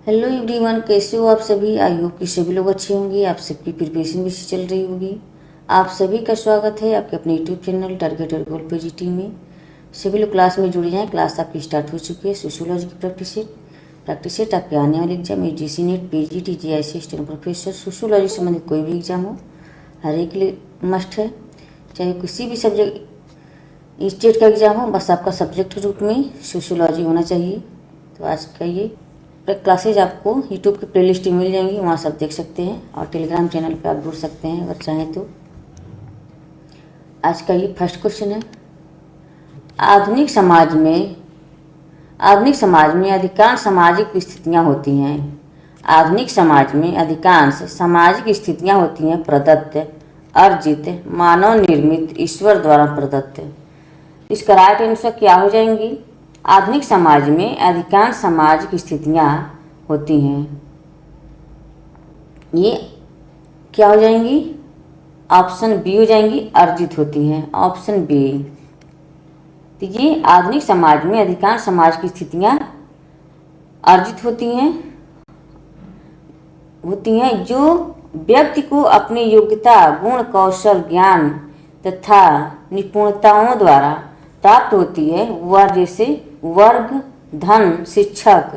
Hello everyone, कैसे हो आप सभी। आई होप कि सभी लोग अच्छे होंगे। आप सबकी प्रिपरेशन भी चल रही होगी। आप सभी का स्वागत है आपके अपने यूट्यूब चैनल टारगेटेड गोल पीजीटी में। सभी लोग क्लास में जुड़ जाएं। क्लास आपकी स्टार्ट हो चुकी है। सोशियोलॉजी की प्रैक्टिस सेट आपके आने वाले exam UGC net, PGT, GIC, steno professor, sociology संबंधित कोई भी एग्जाम हो, हर एक के लिए मस्ट है। चाहे किसी भी सब्जेक्ट स्टेट का एग्जाम हो, बस आपका सब्जेक्ट के रूप में सोशियोलॉजी होना चाहिए। तो आज का ये क्लासेज आपको यूट्यूब की प्लेलिस्ट में मिल जाएंगी, वहाँ सब देख सकते हैं और टेलीग्राम चैनल पे आप जुड़ सकते हैं अगर चाहें तो। आज का ये फर्स्ट क्वेश्चन है। आधुनिक समाज में अधिकांश सामाजिक स्थितियाँ होती हैं। आधुनिक समाज में अधिकांश सामाजिक स्थितियाँ होती हैं प्रदत्त, अर्जित, मानव निर्मित, ईश्वर द्वारा प्रदत्त। इसका राइट आंसर क्या हो जाएंगी? आधुनिक समाज में अधिकांश सामाजिक स्थितियाँ होती हैं, ये क्या हो जाएंगी? ऑप्शन बी हो जाएंगी, अर्जित होती हैं। Option B. तो ये आधुनिक समाज में अधिकांश समाज की स्थितियाँ अर्जित होती हैं जो व्यक्ति को अपनी योग्यता, गुण, कौशल, ज्ञान तथा निपुणताओं द्वारा प्राप्त होती है। वह जैसे वर्ग, धन, शिक्षक,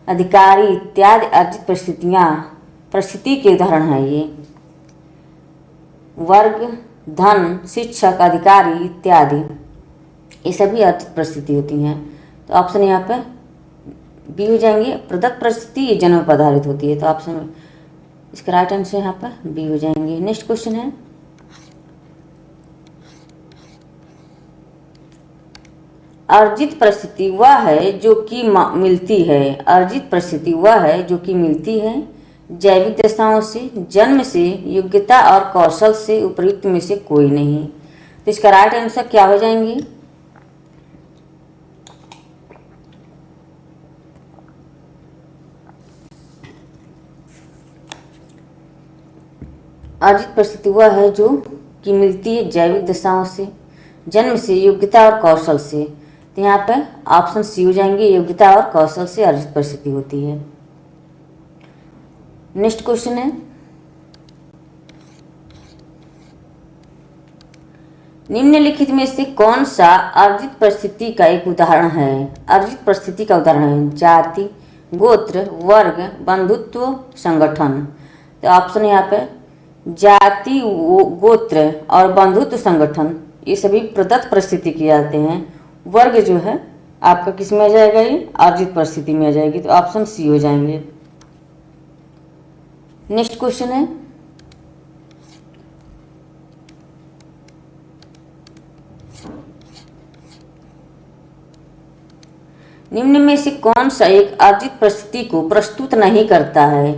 अधिकारी इत्यादि अर्जित परिस्थिति के उदाहरण हैं। ये वर्ग, धन, शिक्षक, अधिकारी इत्यादि ये सभी अर्जित परिस्थिति होती हैं। तो ऑप्शन यहाँ पे बी हो जाएंगे। प्रदत्त परिस्थिति ये जन्म पर आधारित होती है, तो ऑप्शन इसका राइट आंसर यहाँ पे बी हो जाएंगे। नेक्स्ट क्वेश्चन है। अर्जित परिस्थिति वह है जो कि मिलती है। अर्जित परिस्थिति वह है जो कि मिलती है जैविक दशाओं से, जन्म से, योग्यता और कौशल से, उपयुक्त में से कोई नहीं। तो इसका राइट आंसर क्या हो जाएंगे? अर्जित परिस्थिति वह है जो कि मिलती है जैविक दशाओं से, जन्म से, योग्यता और कौशल से। तो यहाँ पे ऑप्शन सी हो जाएंगे, योग्यता और कौशल से अर्जित परिस्थिति होती है। नेक्स्ट क्वेश्चन है। निम्नलिखित में से कौन सा अर्जित परिस्थिति का एक उदाहरण है? अर्जित परिस्थिति का उदाहरण है जाति, गोत्र, वर्ग, बंधुत्व, संगठन। तो ऑप्शन यहाँ पे जाति, गोत्र और बंधुत्व, संगठन ये सभी प्रदत्त परिस्थिति के आते हैं। वर्ग जो है आपका किस में आ जाएगा? ये अर्जित परिस्थिति में आ जाएगी। तो ऑप्शन सी हो जाएंगे। नेक्स्ट क्वेश्चन है। निम्न में से कौन सा एक अर्जित परिस्थिति को प्रस्तुत नहीं करता है?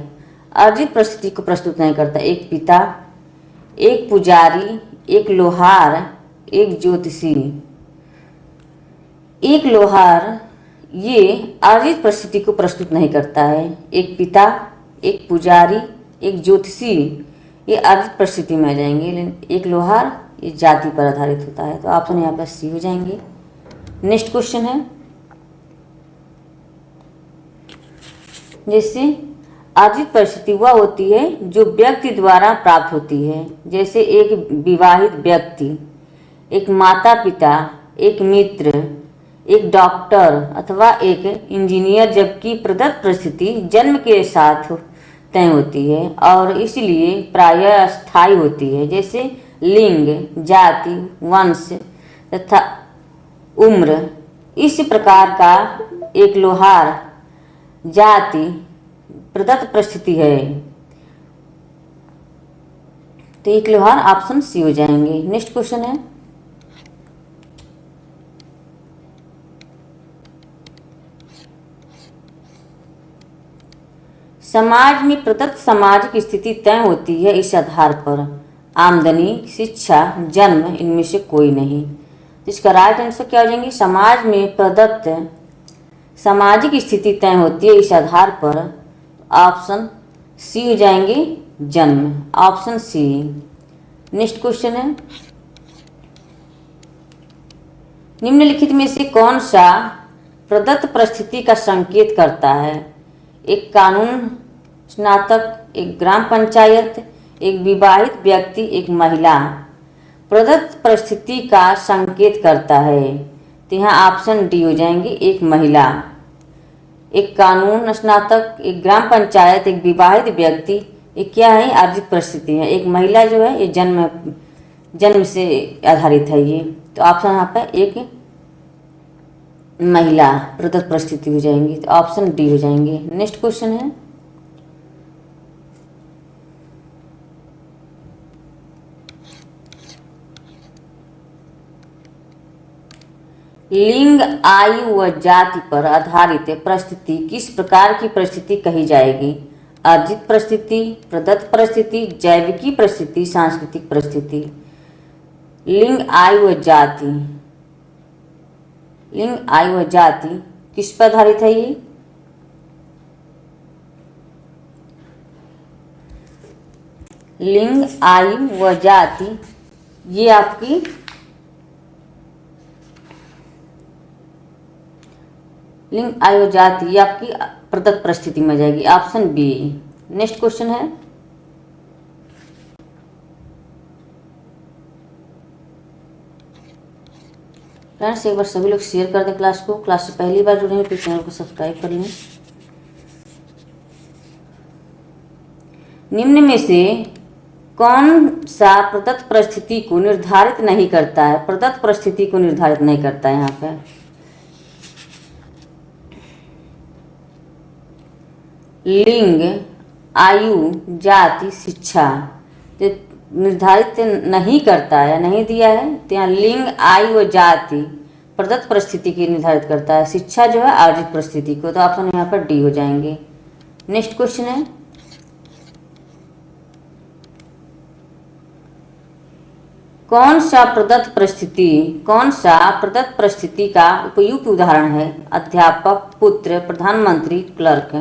अर्जित परिस्थिति को प्रस्तुत नहीं करता। एक पिता, एक पुजारी, एक लोहार, एक ज्योतिषी। एक लोहार ये अर्जित परिस्थिति को प्रस्तुत नहीं करता है। एक पिता, एक पुजारी, एक ज्योतिषी ये अर्जित परिस्थिति में आ जाएंगे, लेकिन एक लोहार ये जाति पर आधारित होता है। तो ऑप्शन यहाँ पर सी हो जाएंगे। नेक्स्ट क्वेश्चन है। जैसे अर्जित परिस्थिति वह होती है जो व्यक्ति द्वारा प्राप्त होती है। जैसे एक विवाहित व्यक्ति, एक माता पिता, एक मित्र, एक डॉक्टर अथवा एक इंजीनियर। जबकि प्रदत्त परिस्थिति जन्म के साथ तय होती है और इसलिए प्रायः अस्थायी होती है। जैसे लिंग, जाति, वंश तथा उम्र। इस प्रकार का एक लोहार जाति प्रदत्त परिस्थिति है। तो एक लोहार ऑप्शन सी हो जाएंगे। नेक्स्ट क्वेश्चन है। समाज में प्रदत्त सामाजिक स्थिति तय होती है इस आधार पर आमदनी, शिक्षा, जन्म इनमें से कोई नहीं। तो इसका राइट आंसर क्या हो जाएंगे? समाज में प्रदत्त सामाजिक स्थिति तय होती है इस आधार पर ऑप्शन सी हो जाएंगे, जन्म। Option C. नेक्स्ट क्वेश्चन है। निम्नलिखित में से कौन सा प्रदत्त परिस्थिति का संकेत करता है? एक कानून स्नातक, एक ग्राम पंचायत, एक विवाहित व्यक्ति, एक महिला प्रदत्त परिस्थिति का संकेत करता है। तो यहाँ ऑप्शन डी हो जाएंगे, एक महिला। एक कानून स्नातक, एक ग्राम पंचायत, एक विवाहित व्यक्ति, एक क्या है, अर्जित परिस्थिति है। एक महिला जो है ये जन्म से आधारित है ये। तो ऑप्शन यहाँ पर एक महिला प्रदत्त परिस्थिति हो जाएंगी, तो ऑप्शन डी हो जाएंगे। नेक्स्ट क्वेश्चन है, लिंग, आयु व जाति पर आधारित परिस्थिति किस प्रकार की परिस्थिति कही जाएगी? अर्जित परिस्थिति, प्रदत्त परिस्थिति, जैविकी परिस्थिति, सांस्कृतिक परिस्थिति। लिंग, आयु व जाति, लिंग, आयु व जाति किस पर आधारित है ये? लिंग, आयु व जाति ये आपकी लिंग, आयु, जाति ये आपकी प्रदत्त परिस्थिति में जाएगी, ऑप्शन बी। नेक्स्ट क्वेश्चन है, फ्रेंड्स एक बार सभी लोग शेयर कर दें क्लास को। क्लास से पहली बार जुड़े हैं तो चैनल को सब्सक्राइब कर लें। निम्न में से कौन सा प्रदत्त परिस्थिति को निर्धारित नहीं करता है? प्रदत्त परिस्थिति को निर्धारित नहीं करता है यहाँ पे। लिंग, आयु, जाति, शिक्षा तो निर्धारित नहीं करता है, नहीं दिया है। तो यहाँ लिंग, आयु व जाति प्रदत्त परिस्थिति की निर्धारित करता है, शिक्षा जो है अर्जित परिस्थिति को। तो ऑप्शन यहाँ पर डी हो जाएंगे। नेक्स्ट क्वेश्चन है, कौन सा प्रदत्त परिस्थिति का उपयुक्त उदाहरण है? अध्यापक, पुत्र, प्रधानमंत्री, क्लर्क।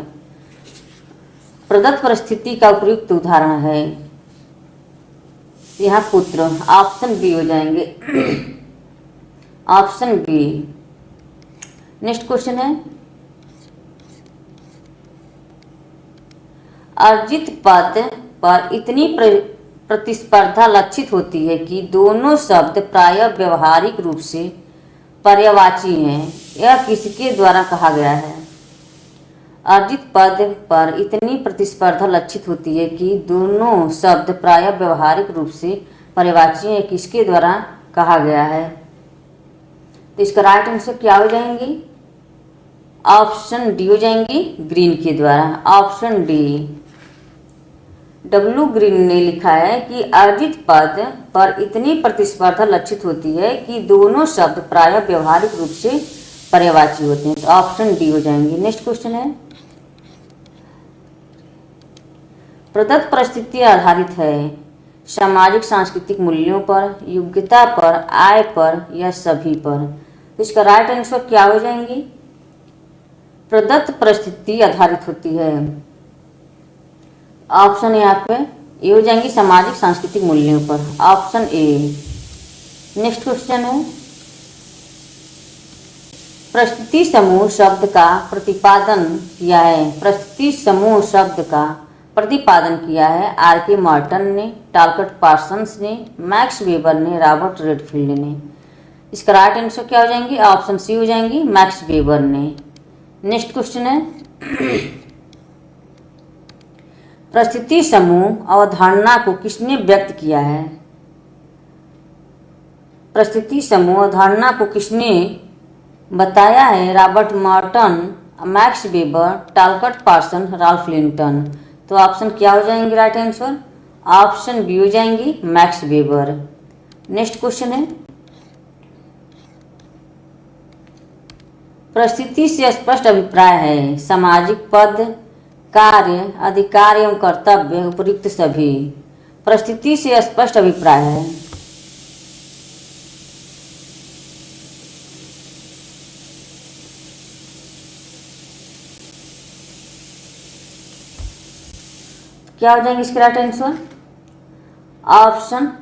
प्रदत्त परिस्थिति का उपयुक्त उदाहरण है यहाँ पुत्र, ऑप्शन बी हो जाएंगे, ऑप्शन बी। नेक्स्ट क्वेश्चन है, अर्जित पद पर इतनी प्रतिस्पर्धा लक्षित होती है कि दोनों शब्द प्रायः व्यवहारिक रूप से पर्यायवाची हैं। यह किसके द्वारा कहा गया है? अर्जित पद पर इतनी प्रतिस्पर्धा लक्षित होती है कि दोनों शब्द प्रायः व्यवहारिक रूप से पर्यायवाची हैं, किसके द्वारा कहा गया है? तो इसका राइट आंसर क्या हो जाएंगी? ऑप्शन डी हो जाएंगी, ग्रीन के द्वारा, ऑप्शन डी। डब्ल्यू ग्रीन ने लिखा है कि अर्जित पद पर इतनी प्रतिस्पर्धा लक्षित होती है कि दोनों शब्द प्रायः व्यवहारिक रूप से पर्यायवाची होते हैं, तो ऑप्शन डी हो जाएंगे। नेक्स्ट क्वेश्चन है, प्रदत्त परिस्थिति आधारित है सामाजिक सांस्कृतिक मूल्यों पर, योग्यता पर, आय पर या सभी पर। तो इसका राइट आंसर क्या हो जाएंगी? प्रदत्त परिस्थिति आधारित होती है, ऑप्शन यहाँ पे ये हो जाएंगी सामाजिक सांस्कृतिक मूल्यों पर, ऑप्शन ए। नेक्स्ट क्वेश्चन है, परिस्थिति समूह शब्द का प्रतिपादन किया है। परिस्थिति समूह शब्द का प्रतिपादन किया है आर के मार्टन ने, टालकट पार्सन्स ने, मैक्स वेबर ने, रॉबर्ट रेडफील्ड ने। इसका राइट आंसर क्या हो जाएंगी? ऑप्शन सी हो जाएंगी, मैक्स वेबर ने। नेक्स्ट क्वेश्चन है, परिस्थिति समूह अवधारणा को किसने व्यक्त किया है? परिस्थिति समूह अवधारणा को किसने बताया है? Robert Merton, Max Weber, Talcott Parson, Ralph Linton. तो ऑप्शन क्या हो जाएंगे राइट आंसर? ऑप्शन बी हो जाएंगी, मैक्स वेबर। नेक्स्ट क्वेश्चन है, परिस्थिति से स्पष्ट अभिप्राय है सामाजिक पद, कार्य, अधिकार एवं कर्तव्य, उपयुक्त सभी। परिस्थिति से स्पष्ट अभिप्राय है, क्या हो जाएंगे इसके राइट आंसर? ऑप्शन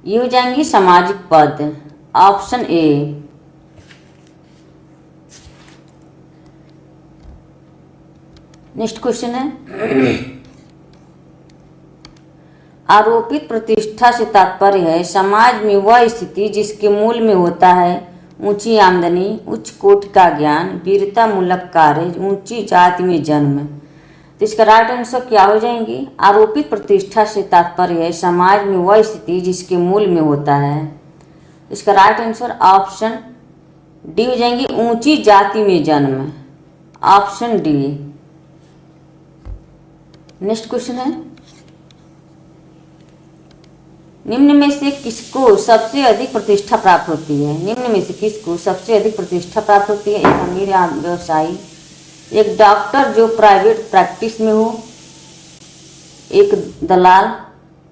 ये हो जाएंगी सामाजिक पद, ऑप्शन ए। नेक्स्ट क्वेश्चन है, आरोपित प्रतिष्ठा से तात्पर्य है समाज में वह स्थिति जिसके मूल में होता है ऊंची आमदनी, उच्च कोटि का ज्ञान, वीरता मूलक कार्य, ऊंची जाति में जन्म। तो इसका राइट आंसर क्या हो जाएंगी? आरोपित प्रतिष्ठा से तात्पर्य है समाज में वह स्थिति जिसके मूल में होता है। इसका राइट आंसर ऑप्शन डी हो जाएंगी, ऊंची जाति में जन्म। Option D. नेक्स्ट क्वेश्चन है, निम्न में से किसको सबसे अधिक प्रतिष्ठा प्राप्त होती है? निम्न में से किसको सबसे अधिक प्रतिष्ठा प्राप्त होती है? एक अमीर व्यवसायी, एक डॉक्टर जो प्राइवेट प्रैक्टिस में हो, एक दलाल,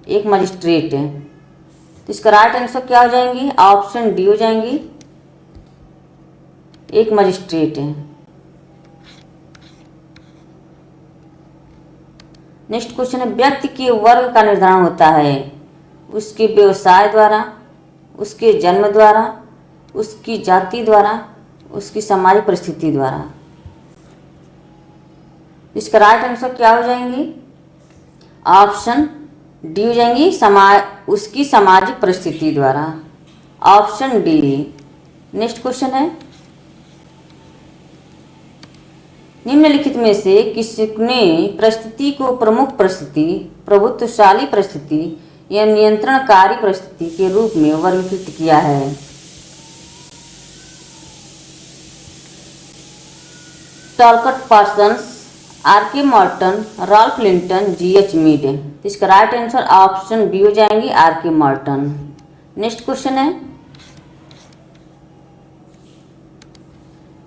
एक मजिस्ट्रेट है। तो इसका राइट आंसर क्या हो जाएंगी? ऑप्शन डी हो जाएंगी, एक मजिस्ट्रेट है। नेक्स्ट क्वेश्चन है, व्यक्ति के वर्ग का निर्धारण होता है उसके व्यवसाय द्वारा, उसके जन्म द्वारा, उसकी जाति द्वारा, उसकी सामाजिक परिस्थिति द्वारा। इसका राइट आंसर क्या हो जाएंगी? ऑप्शन डी हो जाएंगी, उसकी सामाजिक परिस्थिति द्वारा। Option D. नेक्स्ट क्वेश्चन है, निम्नलिखित में से किसने परिस्थिति को प्रमुख परिस्थिति, प्रभुत्वशाली परिस्थिति या नियंत्रणकारी परिस्थिति के रूप में वर्गीकृत किया है? Talcott Parsons, R K. Merton, Ralph Linton, G H. Mead. इसका राइट आंसर ऑप्शन बी हो जाएंगी, आर.के. मॉर्टन। नेक्स्ट क्वेश्चन है,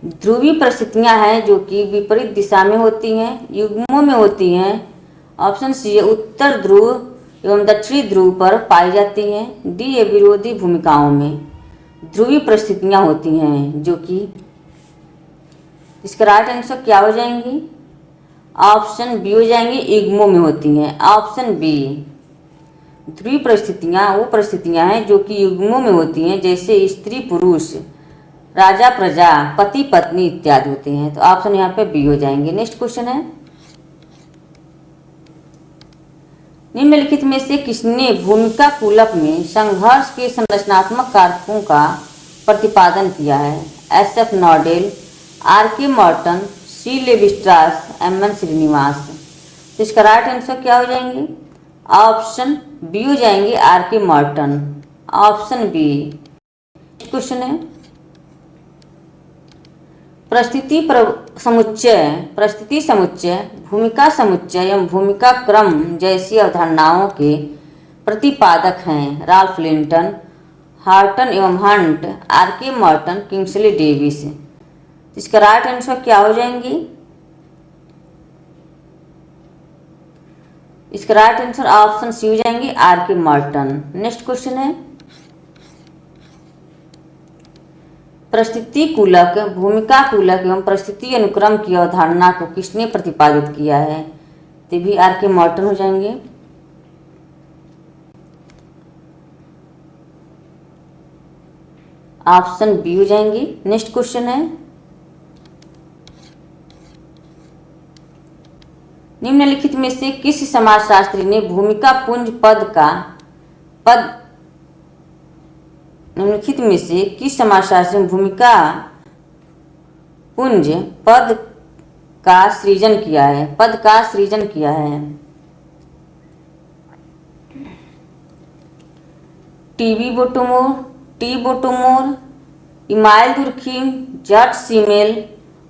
ध्रुवीय परिस्थितियां हैं जो कि विपरीत दिशा में होती हैं, युग्मों में होती हैं। ऑप्शन सी उत्तर ध्रुव एवं दक्षिणी ध्रुव पर पाई जाती हैं। डी ये विरोधी भूमिकाओं में ध्रुवीय परिस्थितियां होती हैं जो कि। इसका राइट आंसर क्या हो जाएंगी? ऑप्शन बी हो जाएंगी, युग्मों में होती हैं। Option B. ध्रुवीय परिस्थितियां वो परिस्थितियां हैं जो कि युग्मों में होती हैं, जैसे स्त्री पुरुष, राजा प्रजा, पति पत्नी इत्यादि होते हैं। तो ऑप्शन यहाँ पे बी हो जाएंगे। नेक्स्ट क्वेश्चन है, निम्नलिखित में से किसने भूमिका कूलक में संघर्ष के संरचनात्मक कारकों का प्रतिपादन किया है? S F. Nadel, R K. Merton, C. Levi Strauss, M N. Srinivas. तो इसका राइट आंसर क्या हो जाएंगे? ऑप्शन बी हो जाएंगे, R K. Merton. Option B. Question है, परिस्थिति समुच्चय, भूमिका समुच्चय एवं भूमिका क्रम जैसी अवधारणाओं के प्रतिपादक हैं राल्फ लिंटन, हार्टन एवं Hunt, R K. Merton, Kingsley Davis. इसका राइट आंसर क्या हो जाएंगी? इसका राइट आंसर ऑप्शन सी हो जाएंगी, आर.के. मॉर्टन। नेक्स्ट क्वेश्चन है, परिस्थिति कूलक, भूमिका कूलक एवं परिस्थिति अनुक्रम की अवधारणा को किसने प्रतिपादित किया है? तो भी आर.के. मॉर्टन हो जाएंगे। ऑप्शन बी हो जाएंगी। नेक्स्ट क्वेश्चन है, निम्नलिखित में से किस समाजशास्त्री ने भूमिका पुंज निम्नलिखित में से किस समाजशास्त्री ने भूमिका पुंज पद का सृजन किया है? पद का सृजन किया है। टी बोटोमोर, इमाइल दुर्खिम, जॉर्ज सीमेल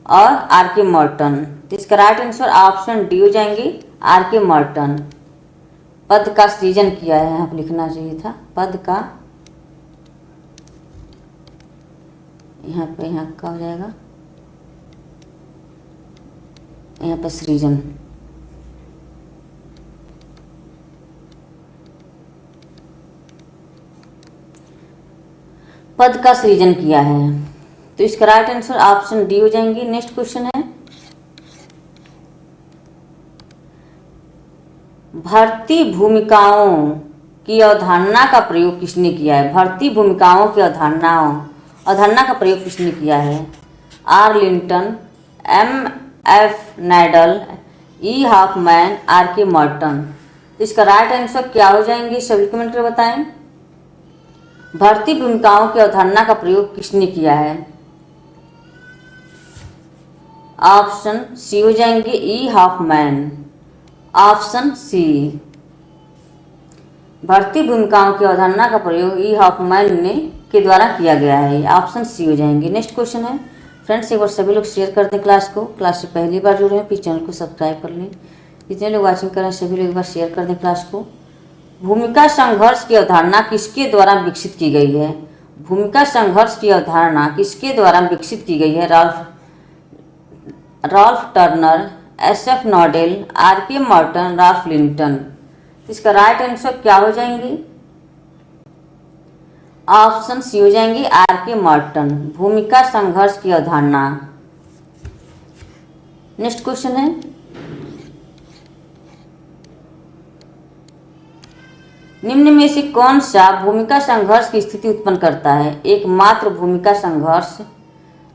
और आर.के. मॉर्टन। तो इसका राइट आंसर ऑप्शन डी हो जाएंगे, आर.के. मॉर्टन। पद का सृजन किया है, यहाँ पर लिखना चाहिए था पद का, यहाँ का हो जाएगा, यहाँ पर सृजन। पद का सृजन किया है। तो इसका राइट आंसर ऑप्शन डी हो जाएंगे। नेक्स्ट क्वेश्चन है, भर्ती भूमिकाओं की अवधारणा का प्रयोग किसने किया है? भर्ती भूमिकाओं की अवधारणा का प्रयोग किसने किया है? R. Linton, M F. Nadel, E Hoffman, R K Merton. इसका राइट आंसर क्या हो जाएंगे, सभी कमेंट कर बताएं। भर्ती भूमिकाओं की अवधारणा का प्रयोग किसने किया है? ऑप्शन सी हो जाएंगे ई हॉफमैन, ऑप्शन सी। भर्ती भूमिकाओं की अवधारणा का प्रयोग ई हॉफमैन ने के द्वारा किया गया है, ऑप्शन सी हो जाएंगे। नेक्स्ट क्वेश्चन है फ्रेंड्स, एक बार सभी लोग शेयर कर दें क्लास को। क्लास से पहली बार जुड़े हैं प्लीज चैनल को सब्सक्राइब कर लें। जितने लोग वाचिंग कर रहे हैं सभी लोग एक बार शेयर कर दें क्लास को। भूमिका संघर्ष की अवधारणा किसके द्वारा विकसित की गई है? भूमिका संघर्ष की अवधारणा किसके द्वारा विकसित की गई है? Ralph Turner, S F Nadel, R K Merton, Ralph Linton. इसका राइट आंसर क्या हो जाएंगे? ऑप्शन सी हो जाएंगे आर के मॉर्टन, भूमिका संघर्ष की अवधारणा। नेक्स्ट क्वेश्चन है, निम्न में से कौन सा भूमिका संघर्ष की स्थिति उत्पन्न करता है? एकमात्र भूमिका संघर्ष,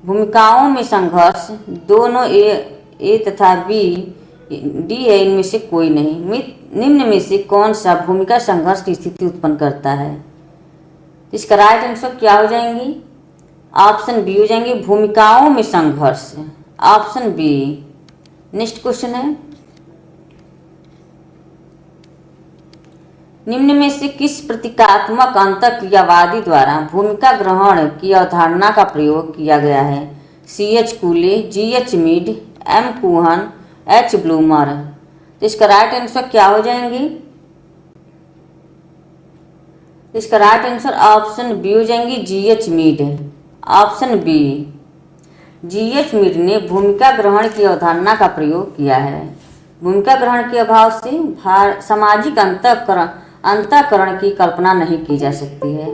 भूमिकाओं में संघर्ष, दोनों ए तथा बी, डी है इनमें से कोई नहीं। निम्न में से कौन सा भूमिका संघर्ष की स्थिति उत्पन्न करता है? इसका राइट आंसर क्या हो जाएंगी? ऑप्शन बी हो जाएंगे भूमिकाओं में संघर्ष, ऑप्शन बी। नेक्स्ट क्वेश्चन है, निम्न में से किस प्रतीकात्मक अंतःक्रियावादी द्वारा भूमिका ग्रहण की अवधारणा का प्रयोग किया गया है? सी एच कूले, जी H Mead, M कुहन, H bloomer. तो इसका राइट आंसर क्या हो जाएंगे? इसका राइट आंसर ऑप्शन बी हो जाएंगे G H Mead, option B. G H Mead ने भूमिका ग्रहण की अवधारणा का प्रयोग किया है। भूमिका ग्रहण के अभाव से सामाजिक अंतःकरण की कल्पना नहीं की जा सकती है।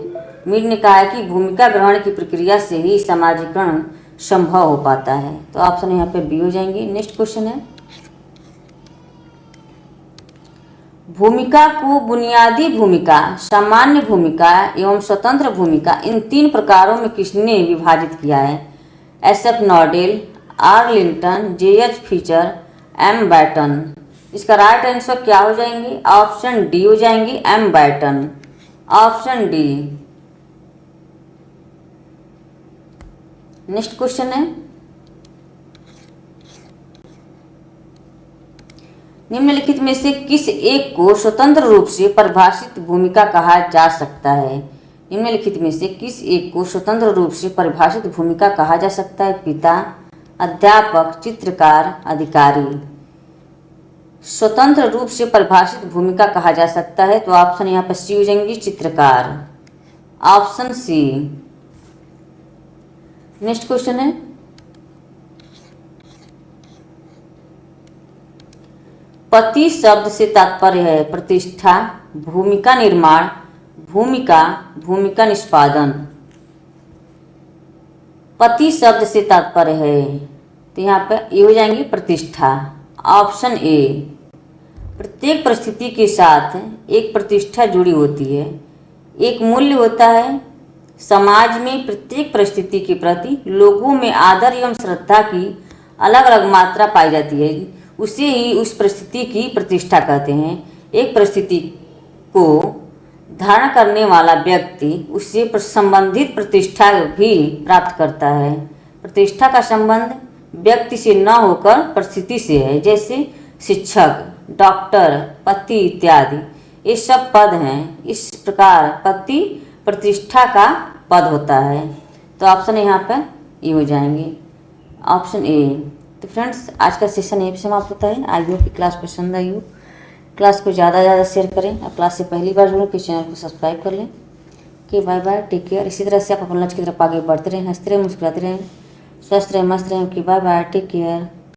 मीड ने कहा है कि भूमिका ग्रहण की प्रक्रिया से ही सामाजिकरण संभव हो पाता है। तो ऑप्शन यहाँ पे बी हो जाएंगे। नेक्स्ट क्वेश्चन है, भूमिका को बुनियादी भूमिका, सामान्य भूमिका एवं स्वतंत्र भूमिका, इन तीन प्रकारों में किसने विभाजित किया है? S F Nadel, R Linton, J H Fichter, M Batten. इसका राइट आंसर क्या हो जाएंगे? ऑप्शन डी हो जाएंगे M Batten, option D. Next question है, निम्नलिखित में से किस एक को स्वतंत्र रूप से परिभाषित भूमिका कहा जा सकता है? निम्नलिखित में से किस एक को स्वतंत्र रूप से परिभाषित भूमिका कहा जा सकता है? पिता, अध्यापक, चित्रकार, अधिकारी। स्वतंत्र रूप से परिभाषित भूमिका कहा जा सकता है तो ऑप्शन यहाँ पर सी हो जाएंगी चित्रकार, ऑप्शन सी। नेक्स्ट क्वेश्चन है, पति शब्द से तात्पर्य है प्रतिष्ठा, भूमिका निर्माण, भूमिका निष्पादन। पति शब्द से तात्पर्य है तो यहाँ पे ये हो जाएंगी प्रतिष्ठा, ऑप्शन ए। प्रत्येक परिस्थिति के साथ एक प्रतिष्ठा जुड़ी होती है, एक मूल्य होता है। समाज में प्रत्येक परिस्थिति के प्रति लोगों में आदर एवं श्रद्धा की अलग अलग मात्रा पाई जाती है, उसे ही उस परिस्थिति की प्रतिष्ठा कहते हैं। एक परिस्थिति को धारण करने वाला व्यक्ति उससे संबंधित प्रतिष्ठा भी प्राप्त करता है। प्रतिष्ठा का संबंध व्यक्ति से न होकर परिस्थिति से है, जैसे शिक्षक, डॉक्टर, पति इत्यादि, ये सब पद हैं। इस प्रकार पति प्रतिष्ठा का पद होता है। तो ऑप्शन यहाँ पर ये हो जाएंगे, ऑप्शन ए। तो फ्रेंड्स आज का सेशन यहीं पे समाप्त होता है। आई होप कि क्लास पसंद आई हो। क्लास को ज़्यादा से ज़्यादा शेयर करें और क्लास से पहली बार जुड़े तो चैनल को सब्सक्राइब कर लें। कि बाय बाय, टेक केयर। इसी तरह से आप अपने लक्ष्य की तरफ आगे बढ़ते रहें, हंसते रहें, मुस्कुराते रहें, स्वस्थ रहें, मस्त रहें। कि बाय बाय, टेक केयर।